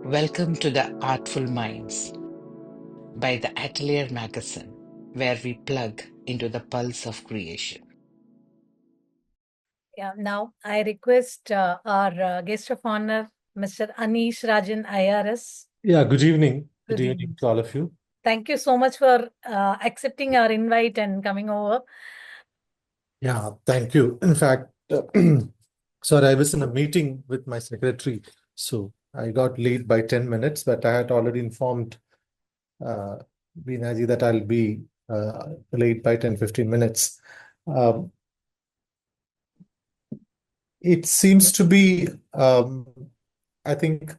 Welcome to the Artful Minds by the Atelier Magazine, where we plug into the pulse of creation. Yeah, now I request our guest of honor, Mr. Aneish Rajan, IRS. Yeah, good evening. Good Good evening evening. to all of you. Thank you so much for accepting our invite and coming over. Yeah, thank you. In fact, sorry, I was in a meeting with my secretary, so I got late by 10 minutes, but I had already informed uh, Binaji that I'll be late by 10-15 minutes. Um, it seems to be, I think,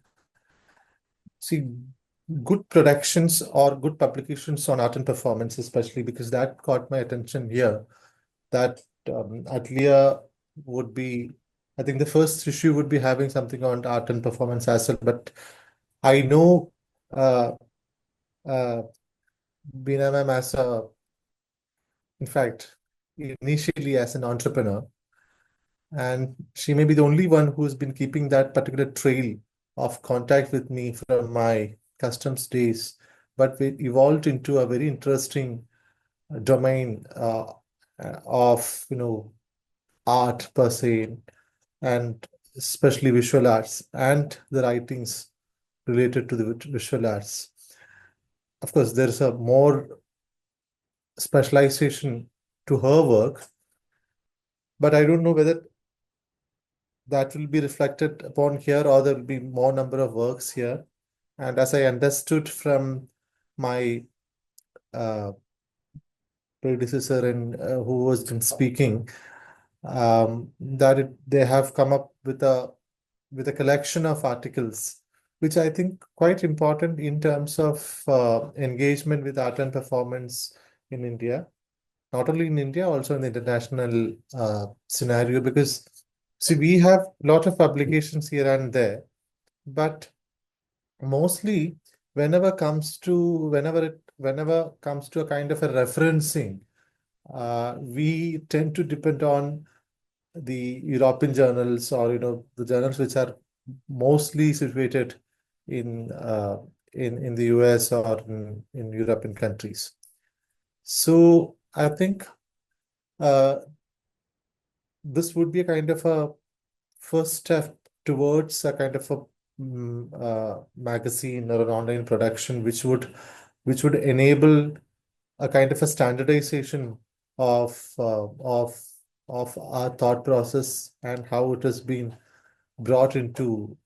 good productions or good publications on art and performance, especially because that caught my attention here. That Atelier would be, I think the first issue would be having something on art and performance as well. But I know uh, uh, Beena ma'am in fact, initially as an entrepreneur, and she may be the only one who's been keeping that particular trail of contact with me from my customs days. But we evolved into a very interesting domain of, art per se, and especially visual arts and the writings related to the visual arts. Of course, there's a more specialization to her work, but I don't know whether that will be reflected upon here or there will be more number of works here. And as I understood from my uh, predecessor and who has been speaking, they have come up with a collection of articles, which I think quite important in terms of engagement with art and performance in India, not only in India, also in the international scenario. Because see, we have a lot of publications here and there, but mostly whenever comes to a kind of a referencing, we tend to depend on the European journals, or the journals which are mostly situated in in the US or in European countries. So I think uh, this would be a kind of a first step towards a kind of a magazine or an online production, which would enable a kind of a standardization of of our thought process and how it has been brought into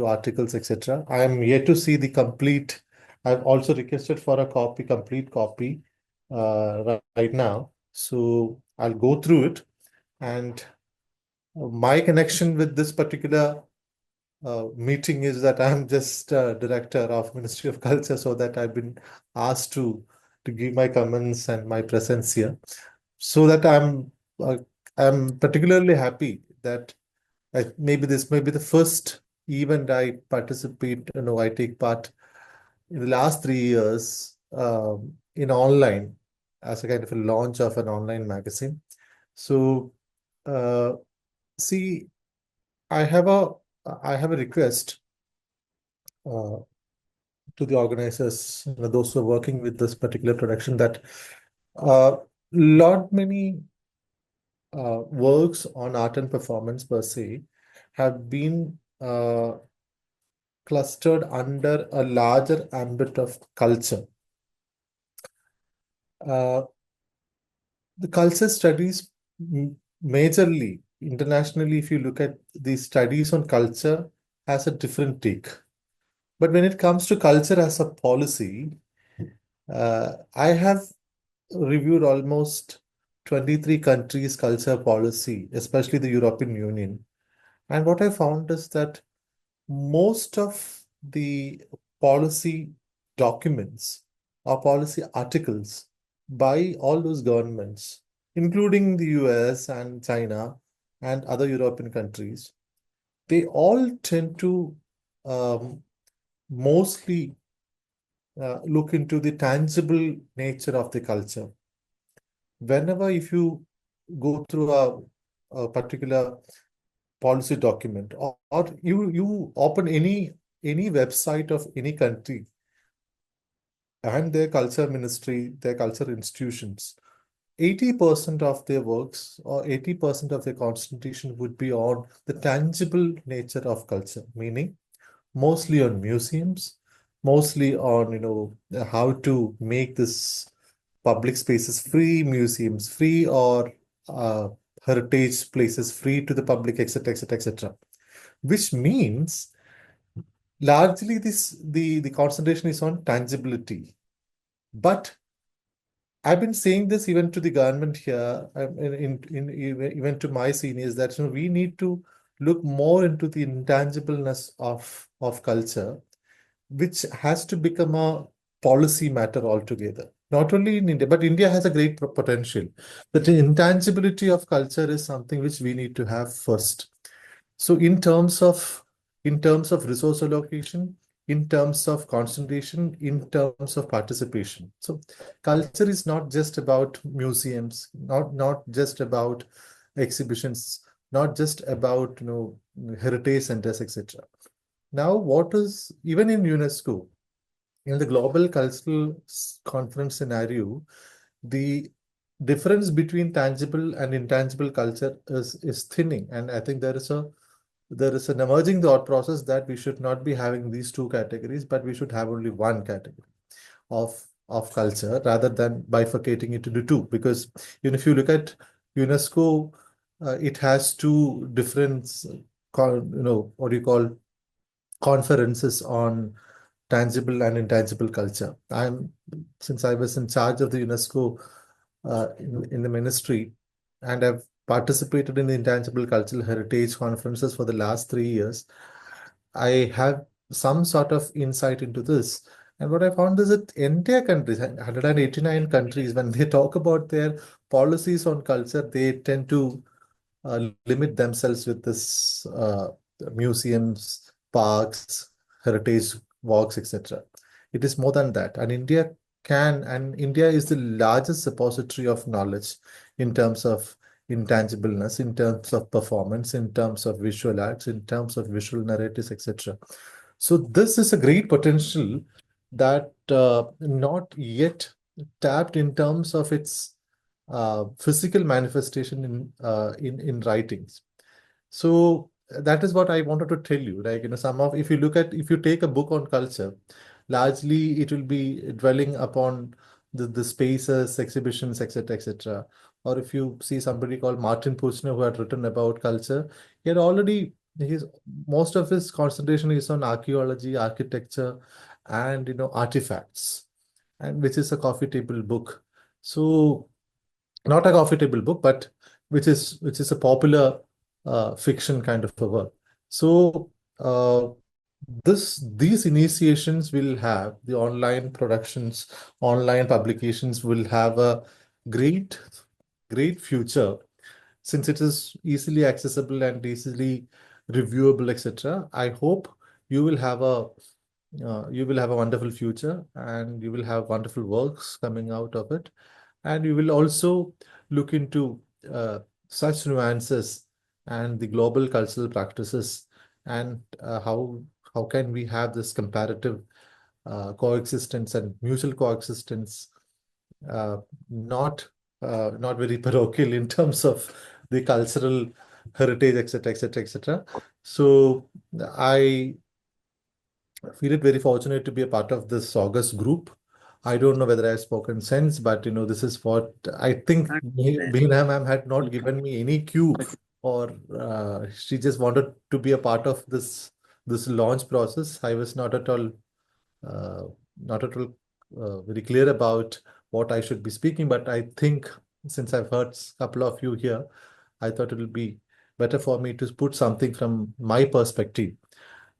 articles, etc. I am yet to see the complete. I've also requested for a complete copy, right now. So I'll go through it. And my connection with this particular meeting is that I'm just director of Ministry of Culture, so that I've been asked to give my comments and my presence here. So that I'm particularly happy that maybe this may be the first event I take part in the last 3 years in online, as a kind of a launch of an online magazine. So uh, see, I have a I have a request uh, to the organizers, those who are working with this particular production, that lot many works on art and performance per se have been clustered under a larger ambit of culture. Uh, the culture studies, majorly internationally, if you look at the studies on culture, has a different take. But when it comes to culture as a policy, I have reviewed almost 23 countries' culture policy, especially the European Union. And what I found is that most of the policy documents or policy articles by all those governments, including the US and China and other European countries, they all tend to um, mostly look into the tangible nature of the culture. Whenever, if you go through a particular policy document, or you open any website of any country and their culture ministry, their culture institutions, 80% of their works or 80% of their concentration would be on the tangible nature of culture, meaning mostly on museums, mostly on, how to make this public spaces free, museums free, or uh, heritage places free to the public, etc., etc., etc. Which means largely the concentration is on tangibility. But I've been saying this even to the government here, even to my seniors, that we need to look more into the intangibleness of culture, which has to become a policy matter altogether. Not only in India, but India has a great potential. But the intangibility of culture is something which we need to have first. So in terms of resource allocation, in terms of concentration, in terms of participation. So culture is not just about museums, not just about exhibitions, not just about heritage centers, etc. Now, what is even in UNESCO, in the global cultural conference scenario, the difference between tangible and intangible culture is thinning, and I think there is an emerging thought process that we should not be having these two categories, but we should have only one category of culture rather than bifurcating it into two. Because if you look at UNESCO, it has two different, what do you call, conferences on tangible and intangible culture. Since I was in charge of the UNESCO in the ministry, and I've participated in the intangible cultural heritage conferences for the last 3 years, I have some sort of insight into this. And what I found is that entire countries, 189 countries, when they talk about their policies on culture, they tend to limit themselves with this museums, parks, heritage walks, etc. It is more than that. And India is the largest repository of knowledge in terms of intangibleness, in terms of performance, in terms of visual arts, in terms of visual narratives, etc. So this is a great potential that not yet tapped in terms of its physical manifestation in writings. So that is what I wanted to tell you. Like, if you take a book on culture, largely it will be dwelling upon the spaces, exhibitions, etc., etc. Or if you see somebody called Martin Puchner who had written about culture, he had already his most of his concentration is on archaeology, architecture, and artifacts, and which is a coffee table book. So not a coffee table book, but which is a popular fiction kind of a work. So these initiations will have the online productions, online publications will have a great great future since it is easily accessible and easily reviewable, etc. I hope you will have a wonderful future, and you will have wonderful works coming out of it, and you will also look into such nuances and the global cultural practices, and how can we have this comparative coexistence and mutual coexistence, uh, not not very parochial in terms of the cultural heritage, etc., etc., etc. So I feel it very fortunate to be a part of this August group. I don't know whether I've spoken sense, but this is what I think. Meena ma'am had not given me any cue, or she just wanted to be a part of this launch process. I was uh, not at all very clear about what I should be speaking, but I think since I've heard a couple of you here, I thought it will be better for me to put something from my perspective.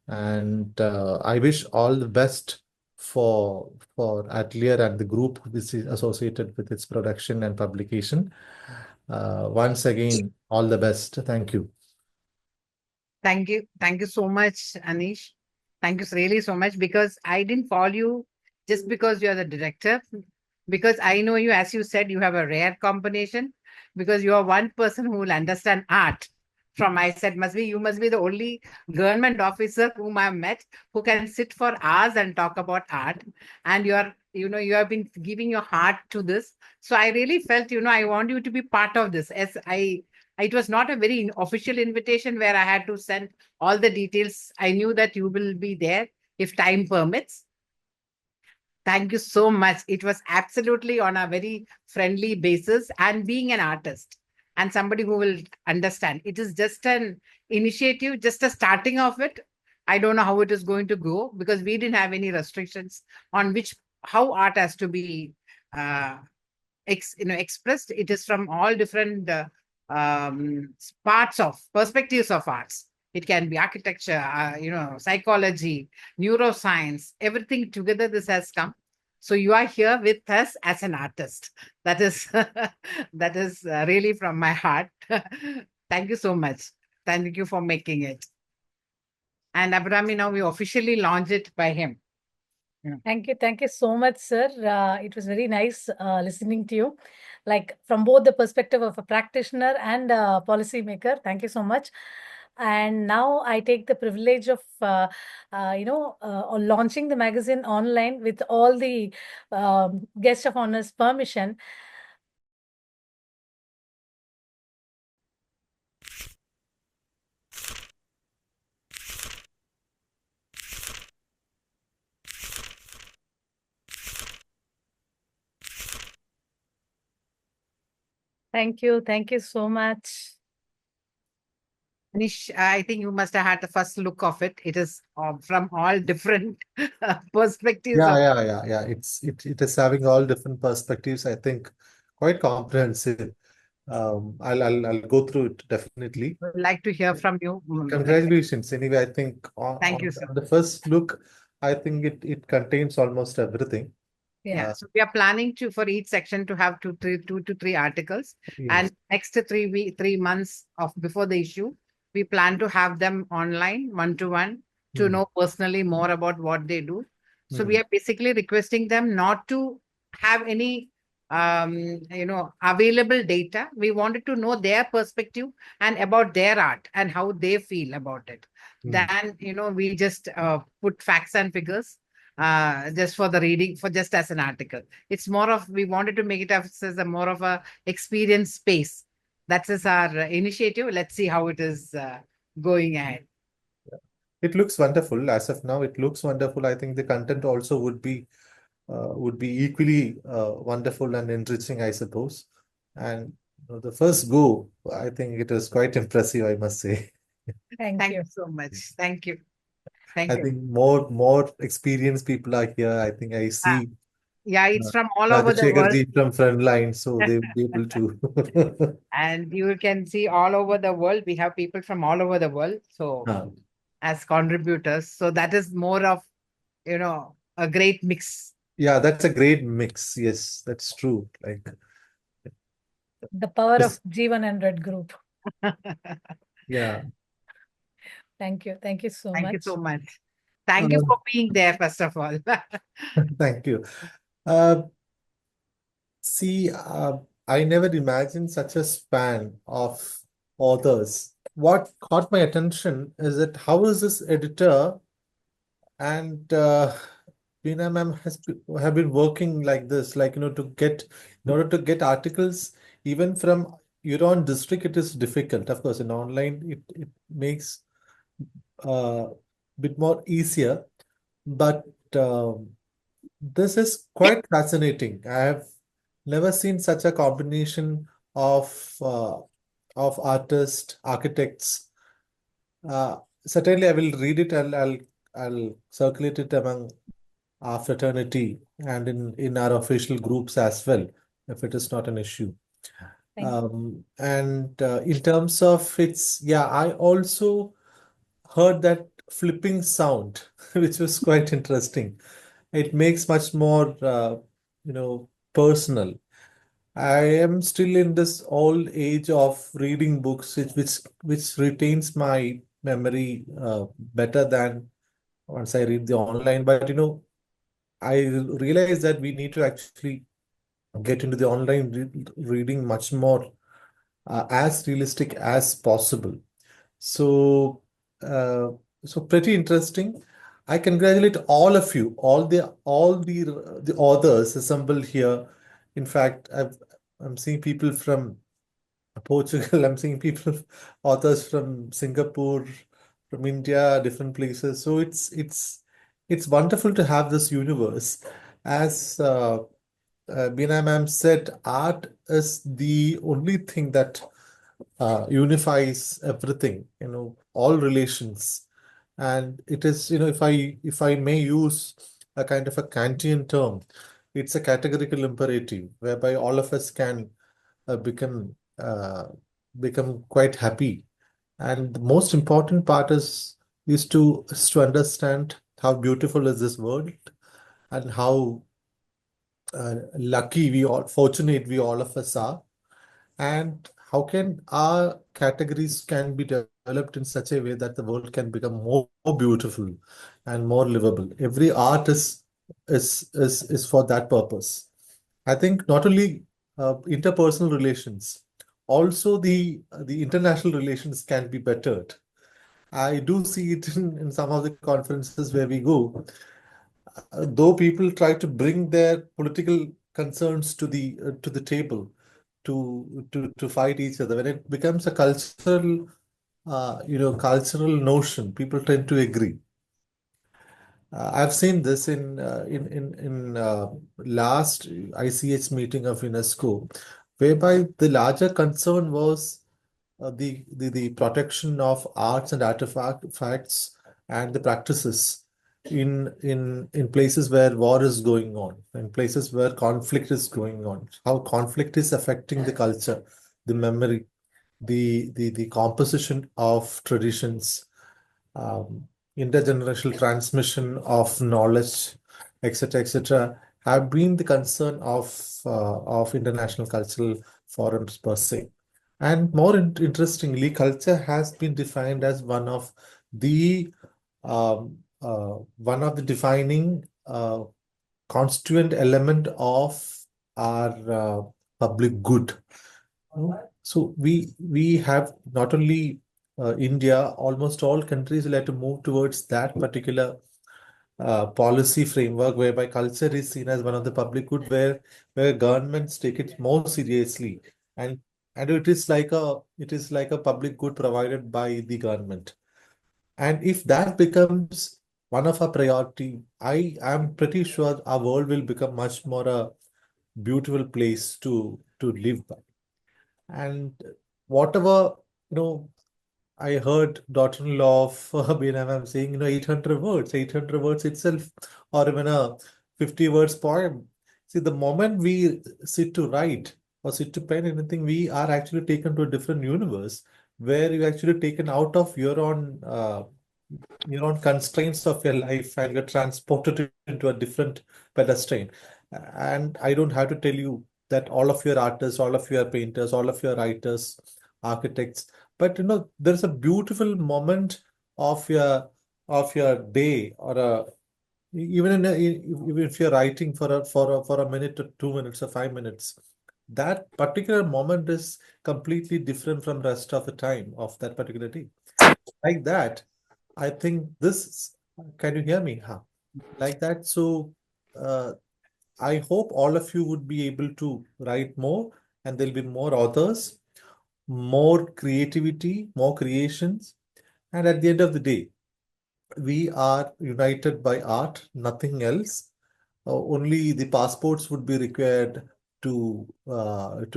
And I wish all the best for Atelier and the group which is associated with its production and publication. Once again, all the best. Thank you. Thank you. Thank you so much, Aneish. Thank you really so much, because I didn't follow you just because you're the director, because I know you, as you said, you have a rare combination, because you are one person who will understand art. from my side. You must be the only government officer whom I've met who can sit for hours and talk about art. And you have been giving your heart to this. So I really felt, I want you to be part of this. It was not a very official invitation where I had to send all the details. I knew that you will be there if time permits. Thank you so much. It was absolutely on a very friendly basis. And being an artist and somebody who will understand, it is just an initiative, just a starting of it. I don't know how it is going to go because we didn't have any restrictions on how art has to be uh, expressed. It is from all different perspectives of arts. It can be architecture, psychology, neuroscience, everything together. This has come. So you are here with us as an artist. That is that is really from my heart. Thank you so much. Thank you for making it. And Abrami, now we officially launch it by him. Thank you. Thank you so much, sir. It was very nice listening to you, like from both the perspective of a practitioner and a policymaker. Thank you so much. And now I take the privilege of, launching the magazine online with all the guest of honor's permission. Thank you. Thank you so much. Anish, I think you must have had the first look of it. It is from all different perspectives. Yeah. It is having all different perspectives. I think quite comprehensive. I'll go through it definitely. Would like to hear from you. Congratulations. Anyway, I think Thank you, sir. on the first look, I think it contains almost everything. Yeah. So we are planning for each section to have two to three articles. Yes. And next 3 months before the issue, we plan to have them online, one-to-one, to know personally more about what they do. So we are basically requesting them not to have any available data. We wanted to know their perspective and about their art and how they feel about it. Then, we just put facts and figures just for the reading, for just as an article. It's more of, we wanted to make it as a more of a experience space. That is our initiative. Let's see how it is going ahead. It looks wonderful. As of now, it looks wonderful. I think the content also would be equally wonderful and enriching, I suppose. And the first go, I think it is quite impressive, I must say. Thank you so much. Thank you. I think more experienced people are here. I think I see. Yeah, it's from all over the world. From Frontline, so they will be able to. And you can see all over the world. We have people from all over the world. So as contributors. So that is more of, a great mix. Yeah, that's a great mix. Yes, that's true. Like the power of G1 and Red Group. Yeah. Thank you. Thank you so much. Thank you so much. Thank you for being there, first of all. Thank you. See, I never imagined such a span of authors. What caught my attention is that how is this editor and Veena ma'am have been working like this, like in order to get articles even from your own district, it is difficult. Of course, in online it makes bit more easier, but this is quite fascinating. I have never seen such a combination of artists, architects. Certainly, I will read it. I'll circulate it among our fraternity and in our official groups as well, if it is not an issue. And in terms of I also heard that flipping sound, which was quite interesting. It makes much more, personal. I am still in this old age of reading books, which retains my memory better than once I read the online. But I realize that we need to actually get into the online reading much more as realistic as possible. So, uh, so pretty interesting. I congratulate all of you, all the authors assembled here. In fact, I'm seeing people from Portugal. I'm seeing people, authors from Singapore, from India, different places. So it's wonderful to have this universe. As Beena ma'am said, art is the only thing that unifies everything, all relations. And it is, if I may use a kind of a Kantian term, it's a categorical imperative whereby all of us can uh, become uh, become quite happy. And the most important part is to understand how beautiful is this world and how fortunate we all of us are, and how can our categories can be developed in such a way that the world can become more beautiful and more livable. Every art is for that purpose. I think not only interpersonal relations, also the international relations can be bettered. I do see it in some of the conferences where we go. Though people try to bring their political concerns to the table to fight each other, when it becomes a cultural notion, people tend to agree. I've seen this in last ICH meeting of UNESCO, whereby the larger concern was the protection of arts and artifacts and the practices in places where war is going on, in places where conflict is going on, how conflict is affecting the culture, the memory, the composition of traditions, um, intergenerational transmission of knowledge, etc., have been the concern of international cultural forums per se. And more interestingly, culture has been defined as one of the defining constituent element of our public good. So we have not only India, almost all countries will have to move towards that particular policy framework whereby culture is seen as one of the public good, where governments take it more seriously, and it is like a public good provided by the government. And if that becomes one of our priority, I am pretty sure our world will become much more a beautiful place to live by. And whatever, you know, I heard daughter-in-law of Benham saying, 800 words itself, or even a 50 words poem. See, the moment we sit to write or sit to pen anything, we are actually taken to a different universe where you're actually taken out of your own constraints of your life, and you're transported into a different pedestal. And I don't have to tell you that all of your artists, all of your painters, all of your writers, architects, but there's a beautiful moment of your day, or even if you're writing for a minute or 2 minutes or 5 minutes, that particular moment is completely different from the rest of the time of that particular day. Like that, I think this. Can you hear me? Huh? Like that. So, uh, I hope all of you would be able to write more, and there'll be more authors, more creativity, more creations. And at the end of the day, we are united by art, nothing else. Only the passports would be required to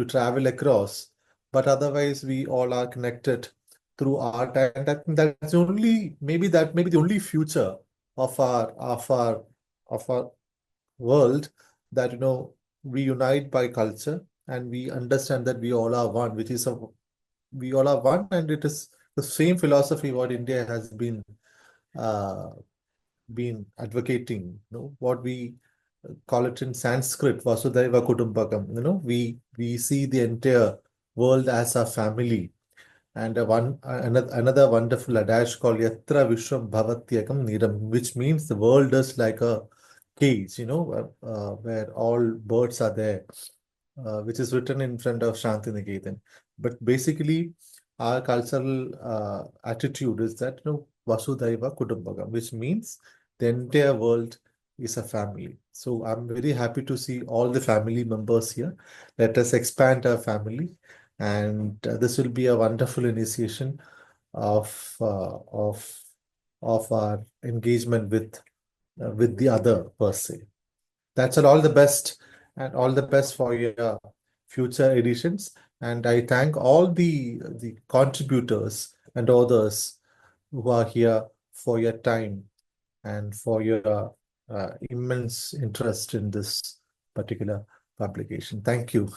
travel across, but otherwise we all are connected through art, and I think that may be the only future of our world, that we unite by culture, and we understand that we all are one, we all are one, and it is the same philosophy what India has uh, been advocating. What we call it in Sanskrit, Vasudhaiva Kutumbakam. We see the entire world as a family. And another wonderful adage called Yatra Vishwam Bhavatyakam Niram, which means the world is like a cage, where all birds are there, which is written in front of Shanti Niketan. But basically, our cultural attitude is that Vasudhaiva Kutumbakam, which means the entire world is a family. So I'm very happy to see all the family members here. Let us expand our family, and this will be a wonderful initiation of uh, of of our engagement with the other per se. That's all the best, and all the best for your future editions. And I thank all the contributors and others who are here for your time and for your immense interest in this particular publication. Thank you.